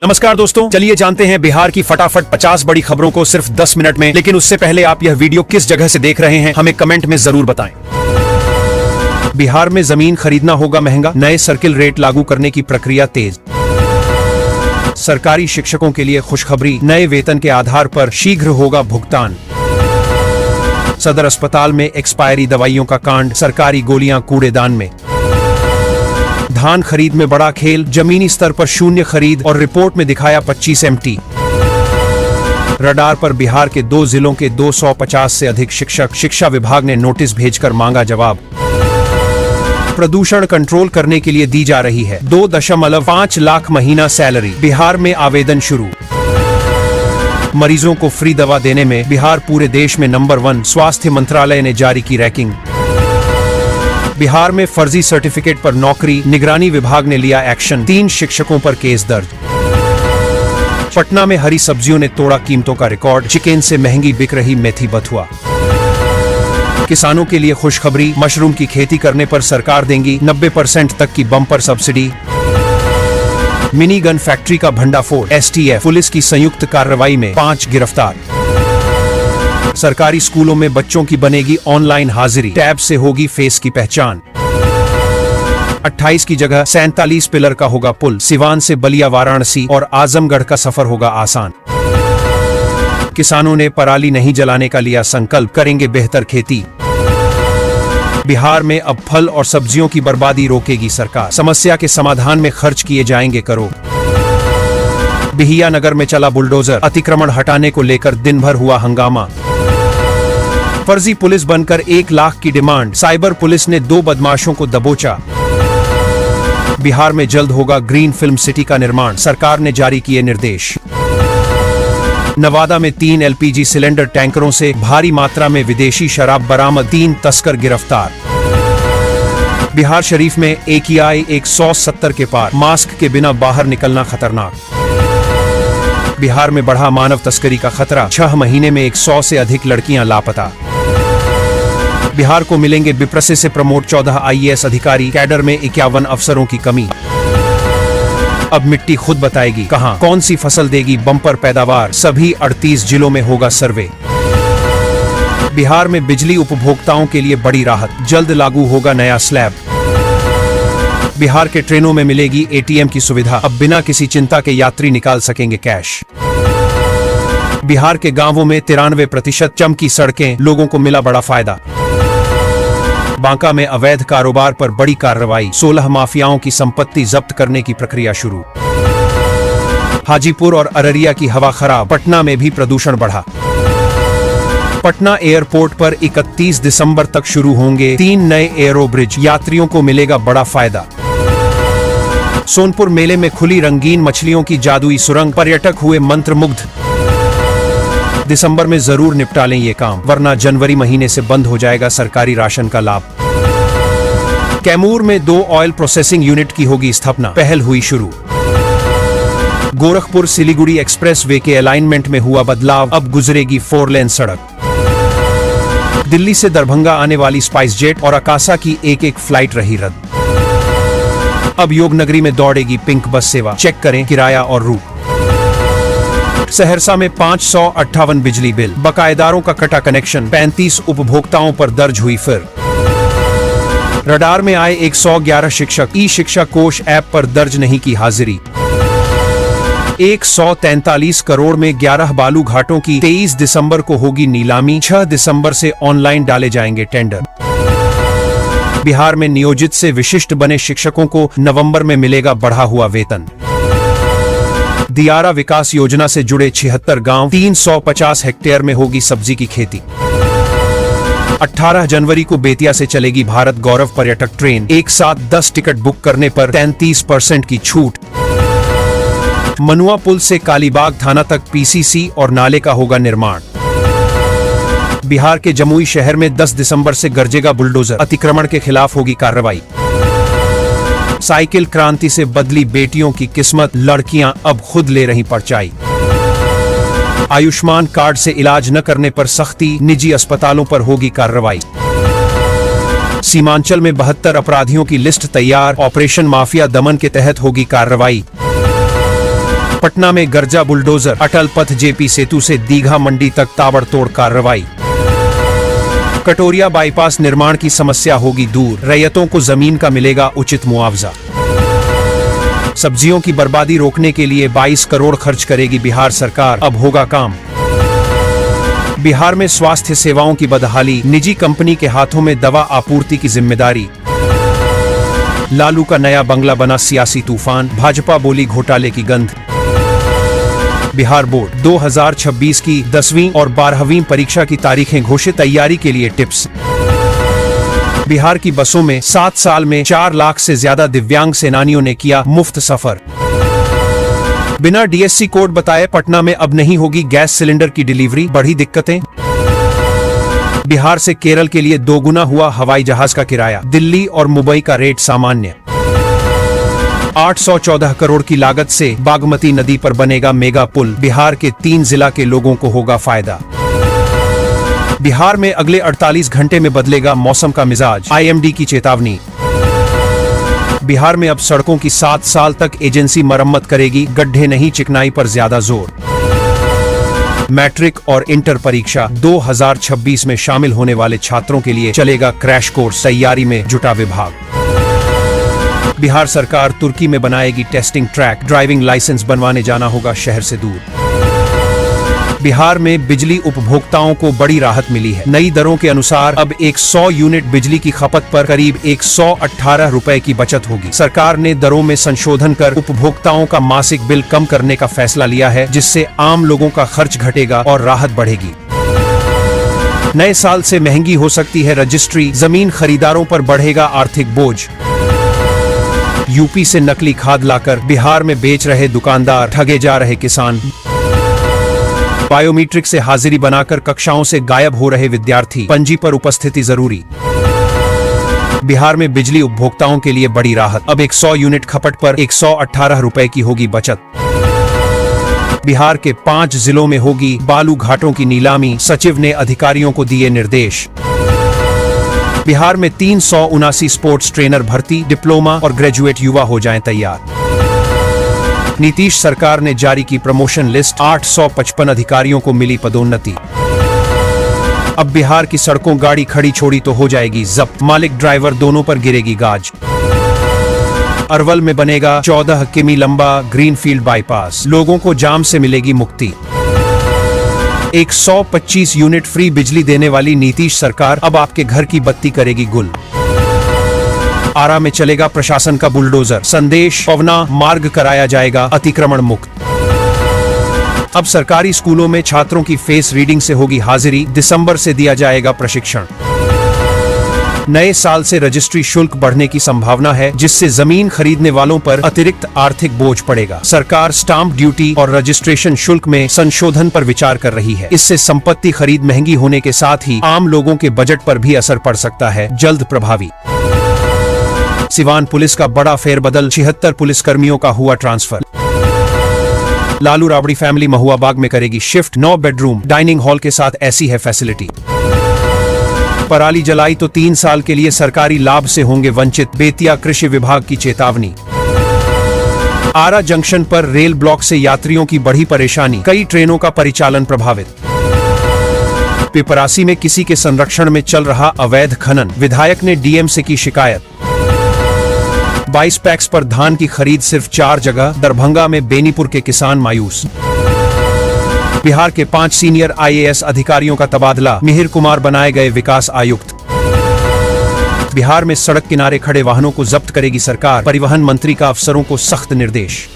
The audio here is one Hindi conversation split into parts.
नमस्कार दोस्तों, चलिए जानते हैं बिहार की फटाफट 50 बड़ी खबरों को सिर्फ 10 मिनट में। लेकिन उससे पहले आप यह वीडियो किस जगह से देख रहे हैं हमें कमेंट में जरूर बताएं। बिहार में जमीन खरीदना होगा महंगा, नए सर्किल रेट लागू करने की प्रक्रिया तेज। सरकारी शिक्षकों के लिए खुशखबरी, नए वेतन के आधार पर शीघ्र होगा भुगतान। सदर अस्पताल में एक्सपायरी दवाइयों का कांड, सरकारी गोलियां कूड़ेदान में। धान खरीद में बड़ा खेल, जमीनी स्तर पर शून्य खरीद और रिपोर्ट में दिखाया 25 MT। रडार पर बिहार के 2 जिलों के 250 से अधिक शिक्षक, शिक्षा विभाग ने नोटिस भेजकर मांगा जवाब। प्रदूषण कंट्रोल करने के लिए दी जा रही है 2.5 लाख महीना सैलरी, बिहार में आवेदन शुरू। मरीजों को फ्री दवा देने में बिहार पूरे देश में नंबर 1, स्वास्थ्य मंत्रालय ने जारी की रैंकिंग। बिहार में फर्जी सर्टिफिकेट पर नौकरी, निगरानी विभाग ने लिया एक्शन, 3 शिक्षकों पर केस दर्ज। पटना में हरी सब्जियों ने तोड़ा कीमतों का रिकॉर्ड, चिकन से महंगी बिक रही मेथी बथुआ। किसानों के लिए खुशखबरी, मशरूम की खेती करने पर सरकार देंगी 90% तक की bumper subsidy. Mini gun factory का भंडाफोड़, STF पुलिस की संयुक्त कार्रवाई में 5 गिरफ्तार। सरकारी स्कूलों में बच्चों की बनेगी ऑनलाइन हाजिरी, टैब से होगी फेस की पहचान। 28 की जगह 47 पिलर का होगा पुल, सिवान से बलिया, वाराणसी और आजमगढ़ का सफर होगा आसान। किसानों ने पराली नहीं जलाने का लिया संकल्प, करेंगे बेहतर खेती। बिहार में अब फल और सब्जियों की बर्बादी रोकेगी सरकार, समस्या के समाधान में खर्च किए जाएंगे करोड़। बिहिया नगर में चला बुलडोजर, अतिक्रमण हटाने को लेकर दिन भर हुआ हंगामा। फर्जी पुलिस बनकर 1 लाख की डिमांड, साइबर पुलिस ने 2 बदमाशों को दबोचा। बिहार में जल्द होगा ग्रीन फिल्म सिटी का निर्माण, सरकार ने जारी किए निर्देश। नवादा में 3 LPG सिलेंडर टैंकरों से भारी मात्रा में विदेशी शराब बरामद, 3 तस्कर गिरफ्तार। बिहार शरीफ में AQI 170 के पार, मास्क के बिना बाहर निकलना खतरनाक। बिहार में बढ़ा मानव तस्करी का खतरा, 6 महीने में 100 से अधिक लड़कियां लापता। बिहार को मिलेंगे बिप्रसे से प्रमोट 14 IAS अधिकारी, कैडर में 51 अफसरों की कमी। अब मिट्टी खुद बताएगी कहां कौन सी फसल देगी बम्पर पैदावार, सभी 38 जिलों में होगा सर्वे। बिहार में बिजली उपभोक्ताओं के लिए बड़ी राहत, जल्द लागू होगा नया स्लैब। बिहार के ट्रेनों में मिलेगी ATM की सुविधा, अब बिना किसी चिंता के यात्री निकाल सकेंगे कैश। बिहार के गांवों में 93% चमकी सड़कें, लोगों को मिला बड़ा फायदा। बांका में अवैध कारोबार पर बड़ी कार्रवाई, 16 माफियाओं की संपत्ति जब्त करने की प्रक्रिया शुरू। हाजीपुर और अररिया की हवा खराब, पटना में भी प्रदूषण बढ़ा। पटना एयरपोर्ट पर 31 दिसंबर तक शुरू होंगे 3 नए एयरो ब्रिज, यात्रियों को मिलेगा बड़ा फायदा। सोनपुर मेले में खुली रंगीन मछलियों की जादुई सुरंग, पर्यटक हुए मंत्रमुग्ध। दिसंबर में जरूर निपटा लें ये काम, वरना जनवरी महीने से बंद हो जाएगा सरकारी राशन का लाभ। कैमूर में 2 ऑयल प्रोसेसिंग यूनिट की होगी स्थापना, पहल हुई शुरू। गोरखपुर सिलीगुड़ी एक्सप्रेस वे के अलाइनमेंट में हुआ बदलाव, अब गुजरेगी 4 लेन सड़क। दिल्ली से दरभंगा आने वाली स्पाइस जेट और अकासा की एक फ्लाइट रही रद्द। अब योग नगरी में दौड़ेगी पिंक बस सेवा, चेक करें किराया और रूट। सहरसा में 558 बिजली बिल, बकायेदारों का कटा कनेक्शन, 35 उपभोक्ताओं पर दर्ज हुई फिर। रडार में आए 111 शिक्षक, ई-शिक्षा कोष ऐप पर दर्ज नहीं की हाजिरी। 143 करोड़ में 11 बालू घाटों की 23 दिसंबर को होगी नीलामी, 6 दिसंबर से ऑनलाइन डाले जाएंगे टेंडर। बिहार में नियोजित से विशिष्ट बने शिक्षकों को नवंबर में मिलेगा बढ़ा हुआ वेतन। दियारा विकास योजना से जुड़े 76 गांव, 350 हेक्टेयर में होगी सब्जी की खेती। 18 जनवरी को बेतिया से चलेगी भारत गौरव पर्यटक ट्रेन, एक साथ 10 टिकट बुक करने पर 33% की छूट। मनुआ पुल से कालीबाग थाना तक PCC और नाले का होगा निर्माण। बिहार के जमुई शहर में 10 दिसंबर से गरजेगा बुलडोजर, अतिक्रमण के खिलाफ होगी कार्रवाई। साइकिल क्रांति से बदली बेटियों की किस्मत, लड़कियां अब खुद ले रही परचाई। आयुष्मान कार्ड से इलाज न करने पर सख्ती, निजी अस्पतालों पर होगी कार्रवाई। सीमांचल में 72 अपराधियों की लिस्ट तैयार, ऑपरेशन माफिया दमन के तहत होगी कार्रवाई। पटना में गरजा बुलडोजर, अटल पथ जेपी सेतु से दीघा मंडी तक ताबड़तोड़ कार्रवाई। कटोरिया बाईपास निर्माण की समस्या होगी दूर, रैयतों को जमीन का मिलेगा उचित मुआवजा। सब्जियों की बर्बादी रोकने के लिए 22 करोड़ खर्च करेगी बिहार सरकार, अब होगा काम। बिहार में स्वास्थ्य सेवाओं की बदहाली, निजी कंपनी के हाथों में दवा आपूर्ति की जिम्मेदारी। लालू का नया बंगला बना सियासी तूफान, भाजपा बोली घोटाले की गंध। बिहार बोर्ड 2026 की 10वीं और 12वीं परीक्षा की तारीखें घोषित, तैयारी के लिए टिप्स। बिहार की बसों में 7 साल में 4 लाख से ज्यादा दिव्यांग सेनानियों ने किया मुफ्त सफर। बिना डीएससी कोड बताए पटना में अब नहीं होगी गैस सिलेंडर की डिलीवरी, बढ़ी दिक्कतें। बिहार से केरल के लिए 2 गुना हुआ हवाई जहाज का किराया, दिल्ली और मुंबई का रेट सामान्य। 814 करोड़ की लागत से बागमती नदी पर बनेगा मेगा पुल, बिहार के 3 जिला के लोगों को होगा फायदा। बिहार में अगले 48 घंटे में बदलेगा मौसम का मिजाज, आईएमडी की चेतावनी। बिहार में अब सड़कों की 7 साल तक एजेंसी मरम्मत करेगी, गड्ढे नहीं चिकनाई पर ज्यादा जोर। मैट्रिक और इंटर परीक्षा 2026 में शामिल होने वाले छात्रों के लिए चलेगा क्रैश कोर्स, तैयारी में जुटा विभाग। बिहार सरकार तुर्की में बनाएगी टेस्टिंग ट्रैक, ड्राइविंग लाइसेंस बनवाने जाना होगा शहर से दूर। बिहार में बिजली उपभोक्ताओं को बड़ी राहत मिली है, नई दरों के अनुसार अब 100 यूनिट बिजली की खपत पर करीब 118 रुपए की बचत होगी। सरकार ने दरों में संशोधन कर उपभोक्ताओं का मासिक बिल कम करने का फैसला लिया है, जिससे आम लोगों का खर्च घटेगा और राहत बढ़ेगी। नए साल से महंगी हो सकती है रजिस्ट्री, जमीन खरीदारों पर बढ़ेगा आर्थिक बोझ। यूपी से नकली खाद लाकर बिहार में बेच रहे दुकानदार, ठगे जा रहे किसान। बायोमीट्रिक से हाजिरी बनाकर कक्षाओं से गायब हो रहे विद्यार्थी, पंजी पर उपस्थिति जरूरी। बिहार में बिजली उपभोक्ताओं के लिए बड़ी राहत, अब 100 यूनिट खपत पर 118 रुपए की होगी बचत। बिहार के 5 जिलों में होगी बालू घाटों की नीलामी, सचिव ने अधिकारियों को दिए निर्देश। बिहार में 379 स्पोर्ट्स ट्रेनर भर्ती, डिप्लोमा और ग्रेजुएट युवा हो जाएं तैयार। नीतीश सरकार ने जारी की प्रमोशन लिस्ट, 855 अधिकारियों को मिली पदोन्नति। अब बिहार की सड़कों गाड़ी खड़ी छोड़ी तो हो जाएगी जब्त, मालिक ड्राइवर दोनों पर गिरेगी गाज। अरवल में बनेगा 14 किमी लंबा ग्रीनफील्ड बाईपास, लोगों को जाम से मिलेगी मुक्ति। 125 यूनिट फ्री बिजली देने वाली नीतीश सरकार अब आपके घर की बत्ती करेगी गुल। आरा में चलेगा प्रशासन का बुलडोजर, संदेश पवना मार्ग कराया जाएगा अतिक्रमण मुक्त। अब सरकारी स्कूलों में छात्रों की फेस रीडिंग से होगी हाजिरी, दिसंबर से दिया जाएगा प्रशिक्षण। नए साल से रजिस्ट्री शुल्क बढ़ने की संभावना है, जिससे जमीन खरीदने वालों पर अतिरिक्त आर्थिक बोझ पड़ेगा। सरकार स्टाम्प ड्यूटी और रजिस्ट्रेशन शुल्क में संशोधन पर विचार कर रही है। इससे संपत्ति खरीद महंगी होने के साथ ही आम लोगों के बजट पर भी असर पड़ सकता है, जल्द प्रभावी। सिवान पुलिस का बड़ा फेरबदल, 76 पुलिसकर्मियों का हुआ ट्रांसफर। लालू राबड़ी फैमिली महुआबाग में करेगी शिफ्ट, 9 बेडरूम डाइनिंग हॉल के साथ ऐसी है फैसिलिटी। पराली जलाई तो 3 साल के लिए सरकारी लाभ से होंगे वंचित, बेतिया कृषि विभाग की चेतावनी। आरा जंक्शन पर रेल ब्लॉक से यात्रियों की बढ़ी परेशानी, कई ट्रेनों का परिचालन प्रभावित। पिपरासी में किसी के संरक्षण में चल रहा अवैध खनन, विधायक ने डीएम से की शिकायत। 22 पैक्स पर धान की खरीद सिर्फ 4 जगह, दरभंगा में बेनीपुर के किसान मायूस। बिहार के 5 सीनियर आईएएस अधिकारियों का तबादला, मिहिर कुमार बनाए गए विकास आयुक्त। बिहार में सड़क किनारे खड़े वाहनों को जब्त करेगी सरकार, परिवहन मंत्री का अफसरों को सख्त निर्देश।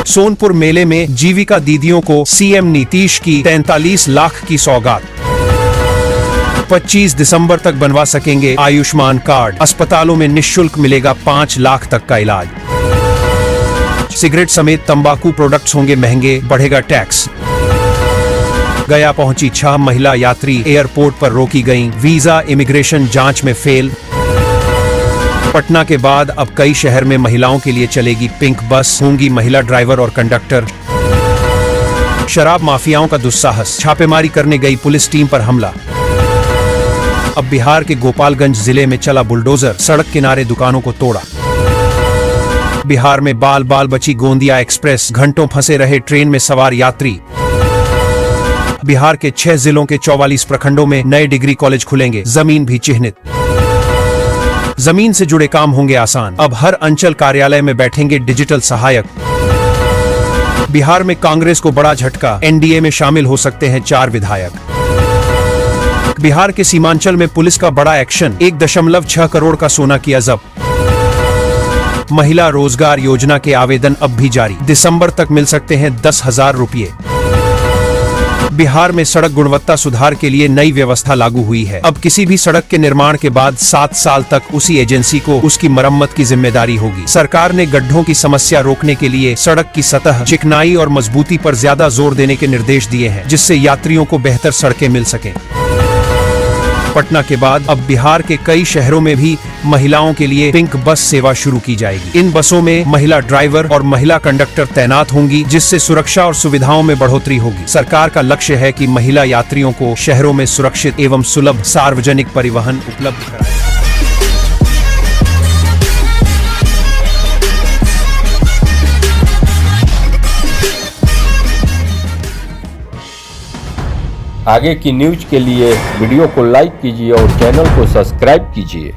सोनपुर मेले में जीविका दीदियों को सीएम नीतीश की 43 लाख की सौगात। 25 दिसंबर तक बनवा सकेंगे आयुष्मान कार्ड, अस्पतालों में निःशुल्क मिलेगा 5 लाख तक का इलाज। सिगरेट समेत तंबाकू प्रोडक्ट्स होंगे महंगे, बढ़ेगा टैक्स। गया पहुंची 6 महिला यात्री, एयरपोर्ट पर रोकी गईं, वीजा इमिग्रेशन जांच में फेल। पटना के बाद अब कई शहर में महिलाओं के लिए चलेगी पिंक बस, होंगी महिला ड्राइवर और कंडक्टर। शराब माफियाओं का दुस्साहस, छापेमारी करने गई पुलिस टीम पर हमला। अब बिहार के गोपालगंज जिले में चला बुलडोजर, सड़क किनारे दुकानों को तोड़ा। बिहार में बाल बाल बची गोंदिया एक्सप्रेस, घंटों फंसे रहे ट्रेन में सवार यात्री। बिहार के 6 जिलों के 44 प्रखंडों में नए डिग्री कॉलेज खुलेंगे, जमीन भी चिन्हित। जमीन से जुड़े काम होंगे आसान, अब हर अंचल कार्यालय में बैठेंगे डिजिटल सहायक। बिहार में कांग्रेस को बड़ा झटका, एनडीए में शामिल हो सकते हैं 4 विधायक। बिहार के सीमांचल में पुलिस का बड़ा एक्शन, 1.6 करोड़ का सोना किया जब्त। महिला रोजगार योजना के आवेदन अब भी जारी, दिसंबर तक मिल सकते हैं 10,000 रुपये। बिहार में सड़क गुणवत्ता सुधार के लिए नई व्यवस्था लागू हुई है। अब किसी भी सड़क के निर्माण के बाद 7 साल तक उसी एजेंसी को उसकी मरम्मत की जिम्मेदारी होगी। सरकार ने गड्ढों की समस्या रोकने के लिए सड़क की सतह, चिकनाई और मजबूती पर ज्यादा जोर देने के निर्देश दिए हैं, जिससे यात्रियों को बेहतर सड़कें मिल सकें। पटना के बाद अब बिहार के कई शहरों में भी महिलाओं के लिए पिंक बस सेवा शुरू की जाएगी। इन बसों में महिला ड्राइवर और महिला कंडक्टर तैनात होंगी, जिससे सुरक्षा और सुविधाओं में बढ़ोतरी होगी। सरकार का लक्ष्य है कि महिला यात्रियों को शहरों में सुरक्षित एवं सुलभ सार्वजनिक परिवहन उपलब्ध कराए। आगे की न्यूज के लिए वीडियो को लाइक कीजिए और चैनल को सब्सक्राइब कीजिए।